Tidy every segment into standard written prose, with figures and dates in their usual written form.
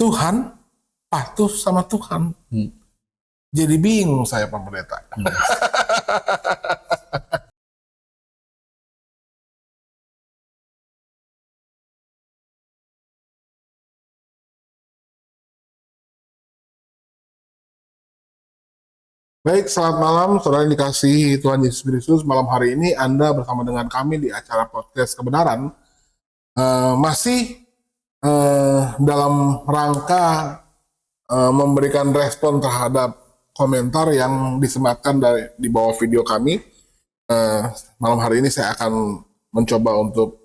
Tuhan patuh sama Tuhan. Jadi bingung saya, Pak Pendeta. Baik, selamat malam saudara yang dikasihi Tuhan Yesus Kristus. Malam hari ini Anda bersama dengan kami di acara podcast kebenaran. Masih dalam rangka memberikan respon terhadap komentar yang disematkan di bawah video kami. Malam hari ini saya akan mencoba untuk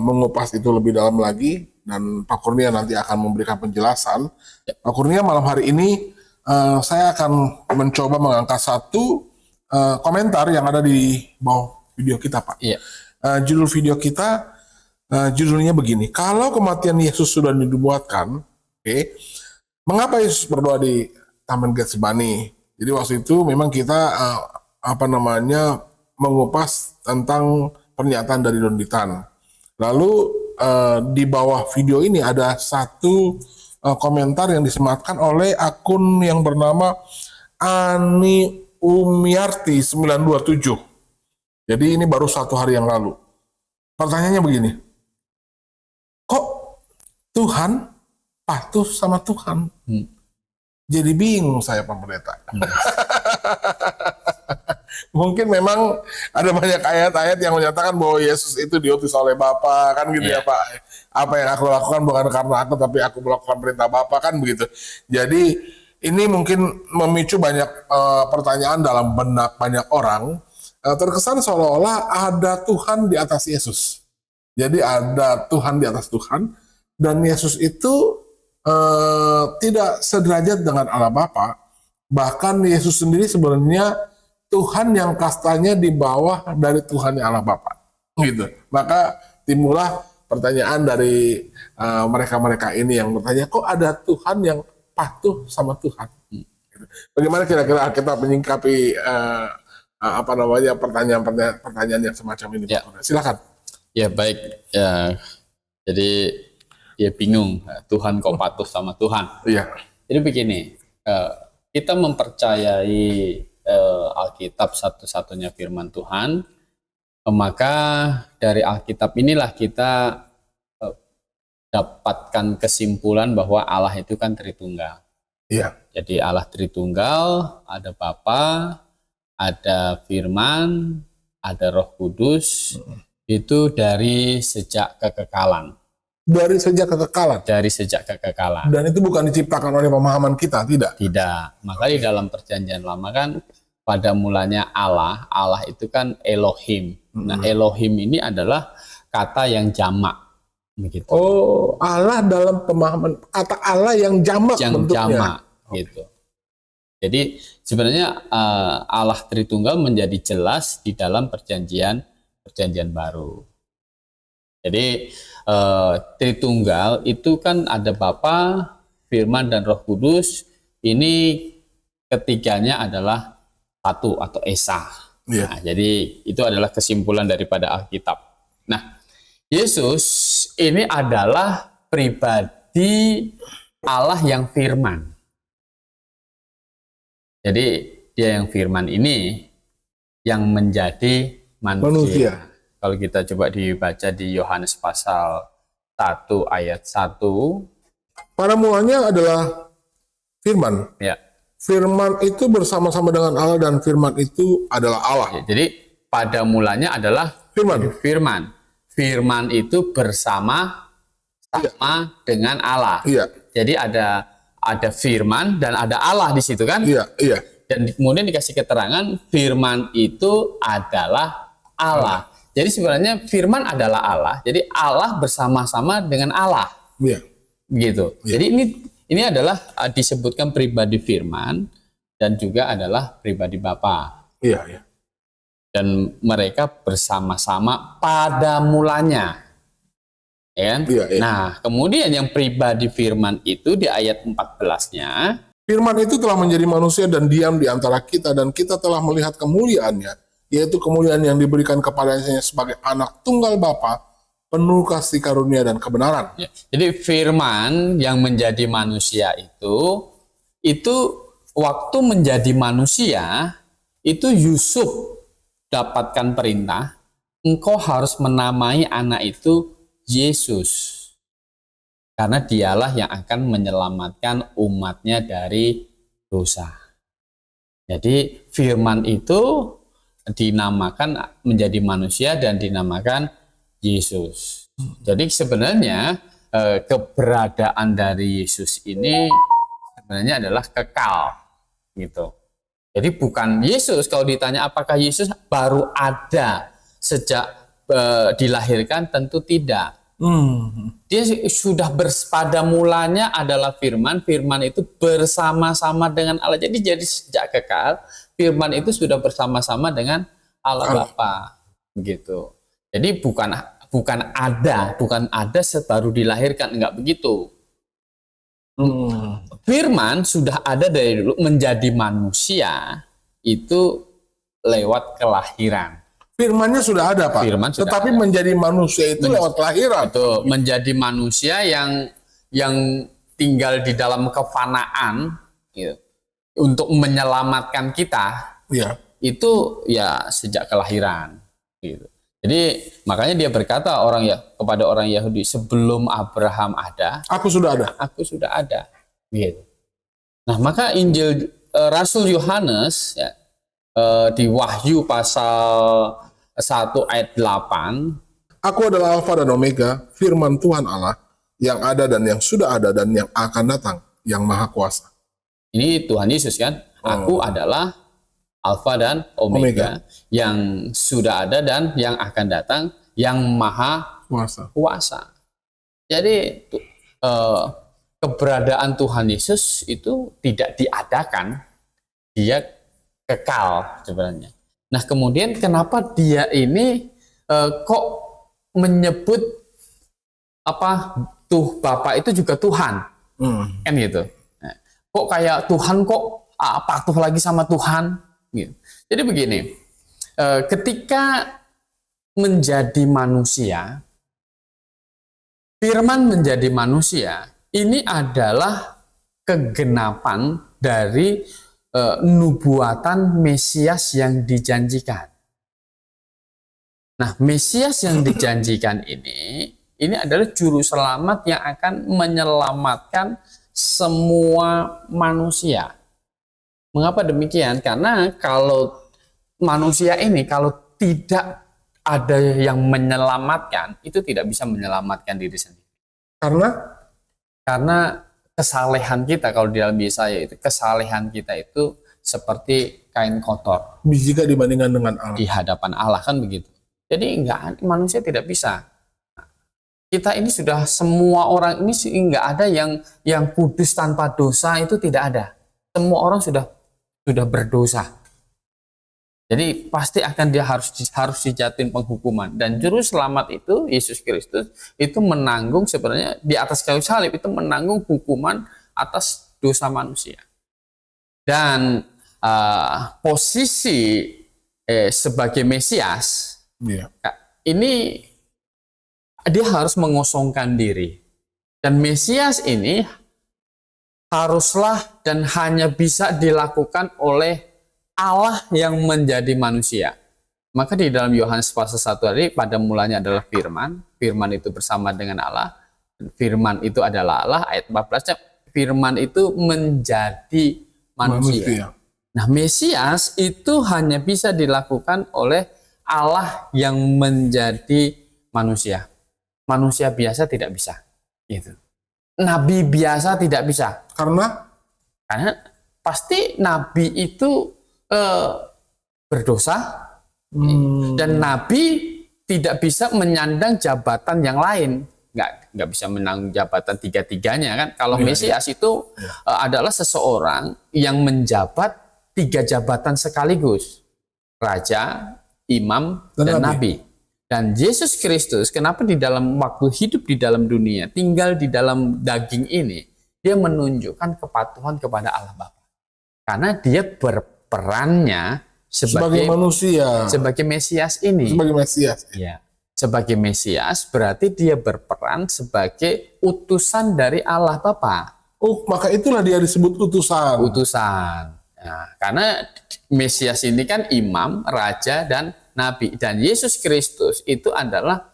mengupas itu lebih dalam lagi, dan Pak Kurnia nanti akan memberikan penjelasan. Pak Kurnia, malam hari ini saya akan mencoba mengangkat satu komentar yang ada di bawah video kita, Pak. Iya. Judul video kita, judulnya begini: kalau kematian Yesus sudah dinubuatkan, mengapa Yesus berdoa di Taman Getsemani? Jadi waktu itu memang kita mengupas tentang pernyataan dari Don Ditan. Lalu di bawah video ini ada satu komentar yang disematkan oleh akun yang bernama Ani Umiarti 927. Jadi ini baru 1 hari yang lalu. Pertanyaannya begini: kok Tuhan patuh sama Tuhan? Jadi bingung saya, Pak Pendeta. Mungkin memang ada banyak ayat-ayat yang menyatakan bahwa Yesus itu diutus oleh Bapa, kan gitu ya Pak. Apa yang aku lakukan bukan karena aku, tapi aku melakukan perintah Bapa, kan begitu. Jadi ini mungkin memicu banyak pertanyaan dalam benak banyak orang. Terkesan seolah-olah ada Tuhan di atas Yesus. Jadi ada Tuhan di atas Tuhan, dan Yesus itu tidak sederajat dengan Allah Bapa. Bahkan Yesus sendiri sebenarnya Tuhan yang kastanya di bawah dari Tuhan yang Allah Bapa, gitu. Maka timbullah pertanyaan dari mereka-mereka ini yang bertanya, kok ada Tuhan yang patuh sama Tuhan? Gitu. Bagaimana kira-kira kita menyingkapi pertanyaan yang semacam ini? Ya. Silakan. Ya, baik. Ya, jadi dia bingung, Tuhan kok patuh sama Tuhan. Iya. Jadi begini, kita mempercayai Alkitab satu-satunya firman Tuhan, maka dari Alkitab inilah kita dapatkan kesimpulan bahwa Allah itu kan Tritunggal. Iya. Jadi Allah Tritunggal, ada Bapa, ada Firman, ada Roh Kudus, itu dari sejak kekekalan. Dari sejak kekekalan. Dari sejak kekekalan. Dan itu bukan diciptakan oleh pemahaman kita, tidak? Tidak. Maka di dalam Perjanjian Lama kan pada mulanya Allah itu kan Elohim. Nah, Elohim ini adalah kata yang jamak, begitu. Oh, Allah dalam pemahaman kata Allah yang jamak bentuknya. Jamak, gitu. Jadi sebenarnya Allah Tritunggal menjadi jelas di dalam perjanjian baru. Jadi Tritunggal itu kan ada Bapa, Firman, dan Roh Kudus. Ini ketiganya adalah satu atau esa. Yeah. Nah, jadi itu adalah kesimpulan daripada Alkitab. Nah, Yesus ini adalah pribadi Allah yang firman. Jadi dia yang firman ini yang menjadi manusia. Kalau kita coba dibaca di Yohanes pasal 1 ayat 1. Pada mulanya adalah firman. Ya. Firman itu bersama-sama dengan Allah, dan firman itu adalah Allah. Ya, jadi pada mulanya adalah firman. Firman itu bersama dengan Allah. Iya. Jadi ada firman dan ada Allah di situ kan? Iya, iya. Dan kemudian dikasih keterangan firman itu adalah Allah. Jadi sebenarnya firman adalah Allah. Jadi Allah bersama-sama dengan Allah. Iya. Begitu. Iya. Jadi ini adalah disebutkan pribadi firman dan juga adalah pribadi Bapa. Iya, iya. Dan mereka bersama-sama pada mulanya. Ya kan? Iya, iya. Nah, kemudian yang pribadi firman itu di ayat 14-nya, firman itu telah menjadi manusia dan diam di antara kita, dan kita telah melihat kemuliaannya, yaitu kemuliaan yang diberikan kepadanya sebagai anak tunggal Bapa, penuh kasih karunia dan kebenaran. Ya. Jadi firman yang menjadi manusia itu waktu menjadi manusia itu Yusuf dapatkan perintah, engkau harus menamai anak itu Yesus. Karena dialah yang akan menyelamatkan umatnya dari dosa. Jadi firman itu dinamakan menjadi manusia dan dinamakan Yesus. Jadi sebenarnya keberadaan dari Yesus ini sebenarnya adalah kekal gitu. Jadi bukan Yesus, kalau ditanya apakah Yesus baru ada sejak dilahirkan, tentu tidak. Dia sudah pada mulanya adalah firman itu bersama-sama dengan Allah. Jadi sejak kekal firman itu sudah bersama-sama dengan Allah Bapa begitu. Jadi bukan ada baru dilahirkan, enggak begitu. Firman sudah ada dari dulu, menjadi manusia itu lewat kelahiran. Firmannya sudah ada, Pak. Firman sudah Tetapi ada. menjadi manusia itu lewat kelahiran. Itu menjadi manusia yang tinggal di dalam kefanaan gitu, untuk menyelamatkan kita. Ya. Itu ya sejak kelahiran gitu. Jadi makanya dia berkata kepada orang Yahudi, sebelum Abraham ada, Aku sudah ada. aku sudah ada gitu. Nah, maka Injil Rasul Yohanes ya, di Wahyu pasal 1 ayat 8, Aku adalah Alfa dan Omega, firman Tuhan Allah, yang ada dan yang sudah ada dan yang akan datang, yang maha kuasa. ini Tuhan Yesus kan, aku adalah Alfa dan Omega, yang sudah ada dan yang akan datang, yang maha kuasa. Jadi keberadaan Tuhan Yesus itu tidak diadakan, dia kekal sebenarnya. Nah, kemudian kenapa dia ini kok menyebut Bapa itu juga Tuhan, kan gitu. Nah, kok kayak Tuhan kok patuh lagi sama Tuhan, gitu. Jadi begini, ketika menjadi manusia, firman menjadi manusia, ini adalah kegenapan dari nubuatan Mesias yang dijanjikan. Nah, Mesias yang dijanjikan ini adalah juru selamat yang akan menyelamatkan semua manusia. Mengapa demikian? Karena kalau manusia ini kalau tidak ada yang menyelamatkan, itu tidak bisa menyelamatkan diri sendiri. Karena kesalehan kita, kalau di dalam Yesaya itu, kesalehan kita itu seperti kain kotor jika dibandingkan dengan Allah, di hadapan Allah, kan begitu. Jadi manusia tidak bisa. Kita ini sudah, semua orang ini nggak ada yang kudus tanpa dosa, itu tidak ada. Semua orang sudah berdosa. Jadi pasti dia harus dijatuhin penghukuman, dan juru selamat itu Yesus Kristus itu menanggung, sebenarnya di atas kayu salib itu menanggung hukuman atas dosa manusia. Dan posisi sebagai Mesias ini dia harus mengosongkan diri, dan Mesias ini haruslah dan hanya bisa dilakukan oleh Allah yang menjadi manusia. Maka di dalam Yohanes pasal 1 tadi, pada mulanya adalah firman, firman itu bersama dengan Allah, firman itu adalah Allah. Ayat 14-nya, firman itu menjadi manusia. Nah, Mesias itu hanya bisa dilakukan oleh Allah yang menjadi manusia. Manusia biasa tidak bisa. Gitu. Nabi biasa tidak bisa. Karena pasti nabi itu berdosa, dan nabi tidak bisa menyandang jabatan yang lain, nggak bisa menanggung jabatan tiga-tiganya kan. Kalau Mesias itu adalah seseorang yang menjabat 3 jabatan sekaligus, raja, imam, dan nabi. Dan Yesus Kristus, kenapa di dalam waktu hidup di dalam dunia, tinggal di dalam daging ini, dia menunjukkan kepatuhan kepada Allah Bapa, karena dia perannya sebagai manusia, sebagai Mesias ini. Sebagai Mesias. Ya. sebagai Mesias, berarti dia berperan sebagai utusan dari Allah Bapa. Oh, maka itulah dia disebut utusan. Utusan. Nah, karena Mesias ini kan imam, raja, dan nabi. Dan Yesus Kristus itu adalah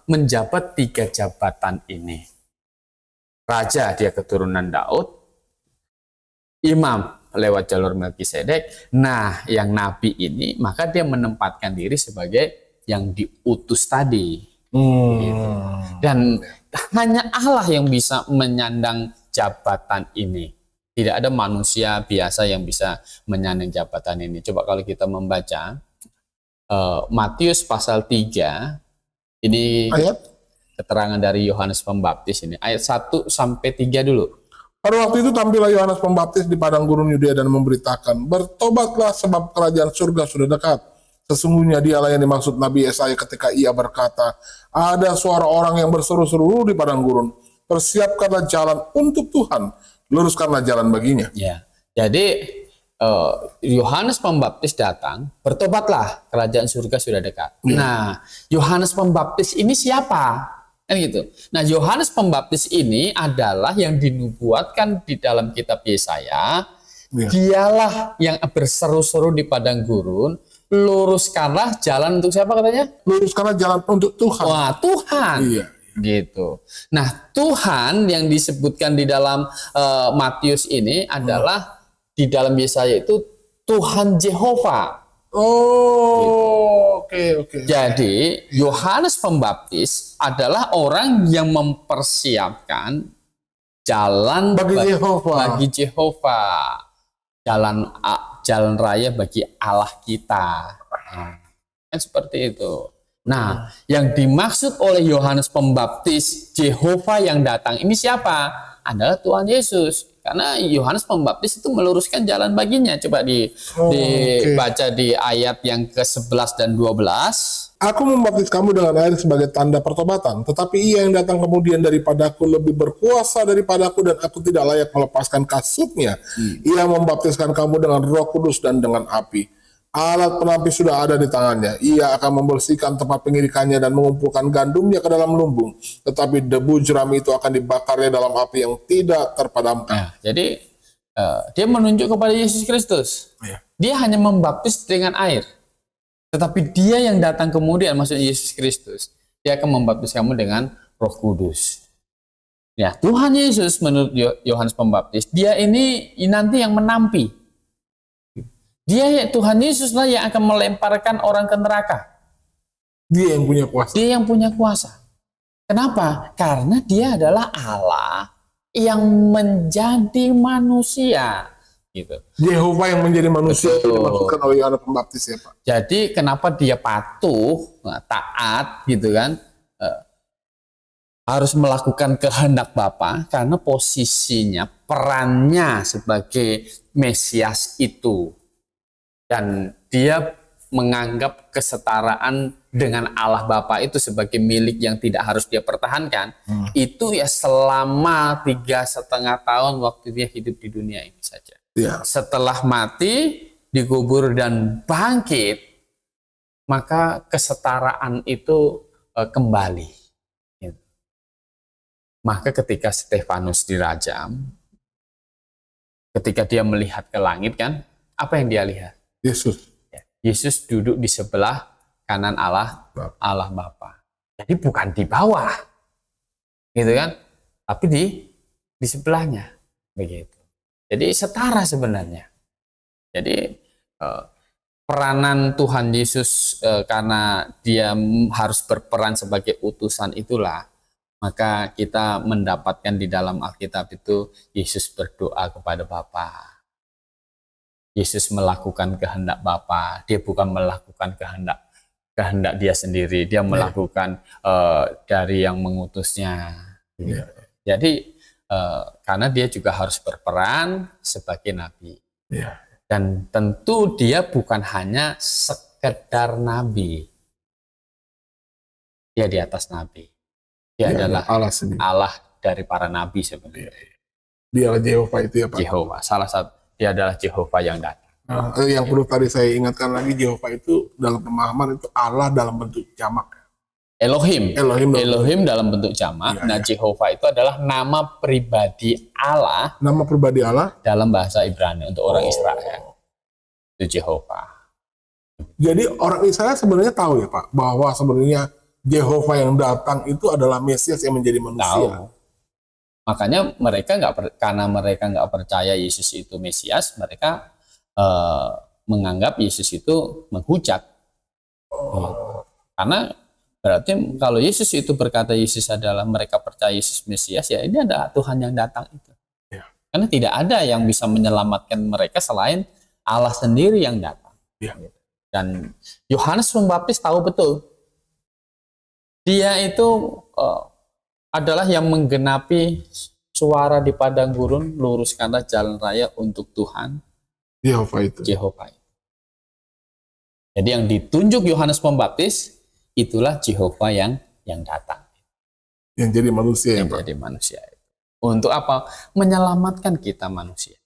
menjabat 3 jabatan ini. Raja, dia keturunan Daud. Imam, lewat jalur Melkisedek. Nah, yang nabi ini, maka dia menempatkan diri sebagai yang diutus tadi. Gitu. Dan hanya Allah yang bisa menyandang jabatan ini. Tidak ada manusia biasa yang bisa menyandang jabatan ini. Coba kalau kita membaca Matius pasal 3, ini Ayat? keterangan dari Yohanes Pembaptis ini. Ayat 1 sampai 3 dulu. Pada waktu itu tampillah Yohanes Pembaptis di padang gurun Yudea dan memberitakan, bertobatlah sebab kerajaan surga sudah dekat. Sesungguhnya dialah yang dimaksud Nabi Yesaya ketika ia berkata, ada suara orang yang berseru-seru di padang gurun, persiapkanlah jalan untuk Tuhan, luruskanlah jalan baginya. Ya. Jadi Yohanes Pembaptis datang, bertobatlah, kerajaan surga sudah dekat. Nah, Yohanes Pembaptis ini siapa? Kan gitu. Nah, Yohanes Pembaptis ini adalah yang dinubuatkan di dalam kitab Yesaya. Dialah yang berseru-seru di padang gurun, luruskanlah jalan untuk siapa katanya? Luruskanlah jalan untuk Tuhan. Wah, Tuhan. Iya. Gitu. Nah, Tuhan yang disebutkan di dalam Matius ini adalah di dalam Yesaya itu Tuhan Jehovah. Oh, oke. Jadi, Yohanes Pembaptis adalah orang yang mempersiapkan jalan Bagi Jehovah. Jalan raya bagi Allah kita. Kan seperti itu. Nah, yang dimaksud oleh Yohanes Pembaptis, Jehovah yang datang ini siapa? Adalah Tuhan Yesus. Karena Yohanes Pembaptis itu meluruskan jalan baginya. Coba dibaca di ayat yang ke-11 dan 12. Aku membaptis kamu dengan air sebagai tanda pertobatan, tetapi ia yang datang kemudian daripadaku lebih berkuasa daripadaku dan aku tidak layak melepaskan kasutnya. Ia membaptiskan kamu dengan Roh Kudus dan dengan api. Alat penampis sudah ada di tangannya. Ia akan membersihkan tempat pengirikannya dan mengumpulkan gandumnya ke dalam lumbung. Tetapi debu jerami itu akan dibakarnya dalam api yang tidak terpadamkan. Nah, jadi dia menunjuk kepada Yesus Kristus. Dia hanya membaptis dengan air. Tetapi dia yang datang kemudian, maksudnya Yesus Kristus, dia akan membaptis kamu dengan Roh Kudus. Ya, Tuhan Yesus menurut Yohanes Pembaptis, dia ini nanti yang menampi. Dia, Tuhan Yesus lah yang akan melemparkan orang ke neraka. Dia yang punya kuasa. Dia yang punya kuasa. Kenapa? Karena dia adalah Allah yang menjadi manusia. Gitu. Jehovah yang menjadi manusia itu Betul. dimaksudkan oleh Yohanes Pembaptis ya Pak. Jadi kenapa dia patuh, taat gitu kan? Harus melakukan kehendak Bapa karena posisinya, perannya sebagai Mesias itu. Dan dia menganggap kesetaraan dengan Allah Bapa itu sebagai milik yang tidak harus dia pertahankan. Itu ya selama 3,5 tahun waktu dia hidup di dunia ini saja. Ya. Setelah mati, dikubur dan bangkit, maka kesetaraan itu kembali. Gitu. Maka ketika Stefanus dirajam, ketika dia melihat ke langit kan, apa yang dia lihat? Yesus. Yesus duduk di sebelah kanan Allah Bapa. Jadi bukan di bawah, gitu kan? Tapi di sebelahnya, begitu. Jadi setara sebenarnya. Jadi peranan Tuhan Yesus karena dia harus berperan sebagai utusan itulah, maka kita mendapatkan di dalam Alkitab itu Yesus berdoa kepada Bapa. Yesus melakukan kehendak Bapa. Dia bukan melakukan kehendak dia sendiri. Dia melakukan dari yang mengutusnya. Jadi karena dia juga harus berperan sebagai nabi. Dan tentu dia bukan hanya sekedar nabi. Dia di atas nabi. Dia adalah Allah dari para nabi sebenarnya. Dia adalah Jehovah itu ya Pak. Jehovah. Salah satu. Dia adalah Jehovah yang datang. Yang perlu tadi saya ingatkan lagi, Jehovah itu dalam pemahaman itu Allah dalam bentuk jamak. Elohim. Elohim. Elohim dalam bentuk jamak. Nah, Jehovah itu adalah nama pribadi Allah. Nama pribadi Allah dalam bahasa Ibrani untuk orang Israel. Itu Jehovah. Jadi orang Israel sebenarnya tahu ya Pak, bahwa sebenarnya Jehovah yang datang itu adalah Mesias yang menjadi manusia. Tahu. Makanya karena mereka nggak percaya Yesus itu Mesias, mereka menganggap Yesus itu menghujat. Karena berarti kalau Yesus itu berkata Yesus adalah, mereka percaya Yesus Mesias, ya ini ada Tuhan yang datang itu. Ya. Karena tidak ada yang bisa menyelamatkan mereka selain Allah sendiri yang datang. Ya. Dan Yohanes Pembaptis tahu betul. Dia itu adalah yang menggenapi suara di padang gurun, luruskanlah jalan raya untuk Tuhan. Jehovah. Jadi yang ditunjuk Yohanes Pembaptis itulah Jehovah yang datang. Yang jadi manusia. Yang jadi manusia. Untuk apa? Menyelamatkan kita manusia.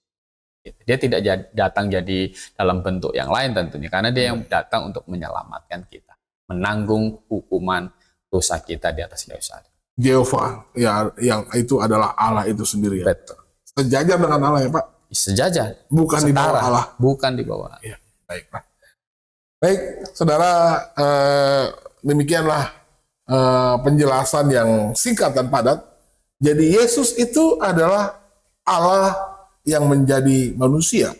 Dia tidak datang jadi dalam bentuk yang lain tentunya, karena dia yang datang untuk menyelamatkan kita, menanggung hukuman dosa kita di atas kayu salib. Jehovah ya, yang itu adalah Allah itu sendiri. Betul. Sejajar dengan Allah ya Pak. Sejajar. Bukan di bawah Allah. Bukan di bawah. Ya, baik Pak. Baik, saudara, demikianlah penjelasan yang singkat dan padat. Jadi Yesus itu adalah Allah yang menjadi manusia.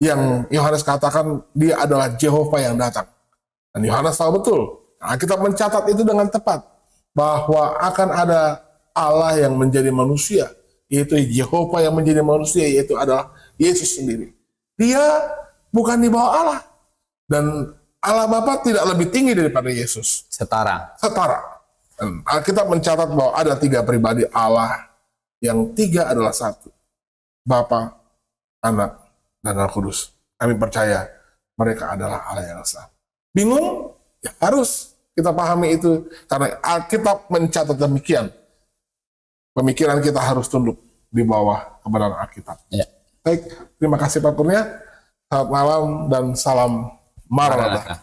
Yang Yohanes katakan dia adalah Jehovah yang datang. Dan Yohanes tahu betul. Alkitab mencatat itu dengan tepat. Bahwa akan ada Allah yang menjadi manusia. Yaitu Jehovah yang menjadi manusia, yaitu adalah Yesus sendiri. Dia bukan di bawah Allah. Dan Allah Bapa tidak lebih tinggi daripada Yesus. Setara. Dan Alkitab mencatat bahwa ada 3 pribadi Allah. Yang 3 adalah satu. Bapa, Anak, dan Roh Kudus. Kami percaya mereka adalah Allah yang esa. Bingung? Ya harus kita pahami itu. Karena Alkitab mencatat demikian. Pemikiran kita harus tunduk di bawah kebenaran Alkitab. Ya. Baik, terima kasih Pak Kurnia. Selamat malam dan salam Maranatha.